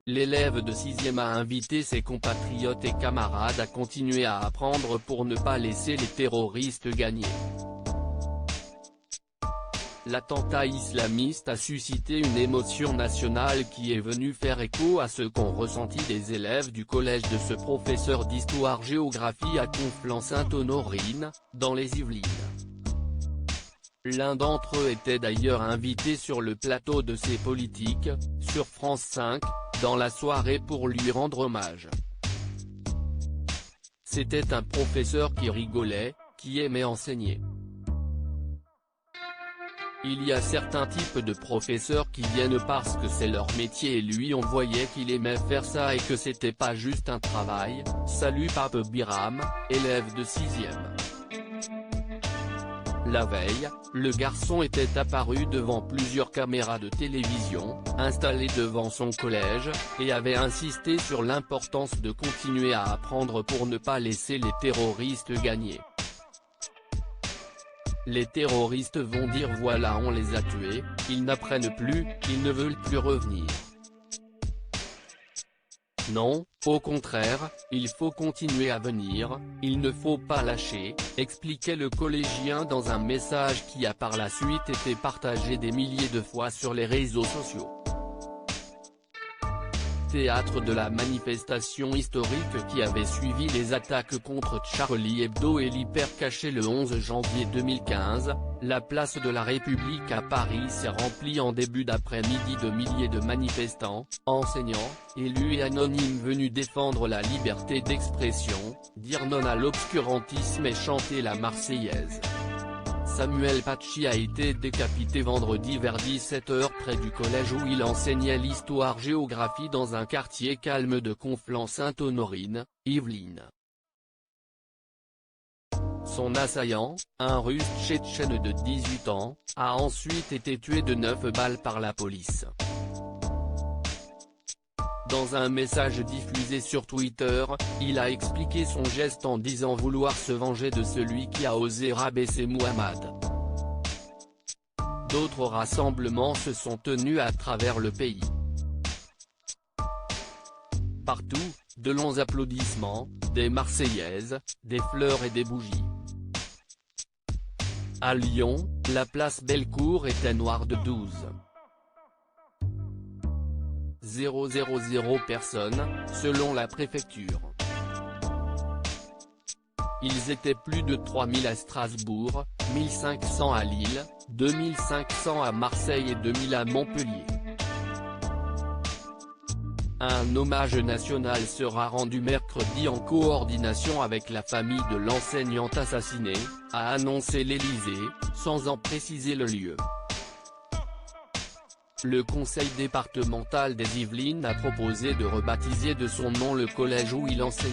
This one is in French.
l'élève de 6e a invité ses compatriotes et camarades à continuer à apprendre pour ne pas laisser les terroristes gagner. L'attentat islamiste a suscité une émotion nationale qui est venue faire écho à ce qu'ont ressenti les élèves du collège de ce professeur d'histoire-géographie à Conflans-Sainte-Honorine, dans les Yvelines. L'un d'entre eux était d'ailleurs invité sur le plateau de C'est politique, sur France 5, dans la soirée pour lui rendre hommage. C'était un professeur qui rigolait, qui aimait enseigner. Il y a certains types de professeurs qui viennent parce que c'est leur métier et lui on voyait qu'il aimait faire ça et que c'était pas juste un travail. Salut Pape Biram, élève de 6e. La veille, le garçon était apparu devant plusieurs caméras de télévision, installées devant son collège, et avait insisté sur l'importance de continuer à apprendre pour ne pas laisser les terroristes gagner. Les terroristes vont dire voilà on les a tués, ils n'apprennent plus, ils ne veulent plus revenir. Non, au contraire, il faut continuer à venir, il ne faut pas lâcher, expliquait le collégien dans un message qui a par la suite été partagé des milliers de fois sur les réseaux sociaux. Théâtre de la manifestation historique qui avait suivi les attaques contre Charlie Hebdo et l'hypercacher le 11 janvier 2015, la place de la République à Paris s'est remplie en début d'après-midi de milliers de manifestants, enseignants, élus et anonymes venus défendre la liberté d'expression, dire non à l'obscurantisme et chanter la Marseillaise. Samuel Paty a été décapité vendredi vers 17 h près du collège où il enseignait l'histoire-géographie dans un quartier calme de Conflans-Sainte-Honorine, Yvelines. Son assaillant, un Russe tchétchène de 18 ans, a ensuite été tué de 9 balles par la police. Dans un message diffusé sur Twitter, il a expliqué son geste en disant vouloir se venger de celui qui a osé rabaisser Muhammad. D'autres rassemblements se sont tenus à travers le pays. Partout, de longs applaudissements, des Marseillaises, des fleurs et des bougies. À Lyon, la place Bellecour était noire de 12,000 personnes, selon la préfecture. Ils étaient plus de 3000 à Strasbourg, 1500 à Lille, 2500 à Marseille et 2000 à Montpellier. Un hommage national sera rendu mercredi en coordination avec la famille de l'enseignante assassinée, a annoncé l'Élysée, sans en préciser le lieu. Le conseil départemental des Yvelines a proposé de rebaptiser de son nom le collège où il enseignait.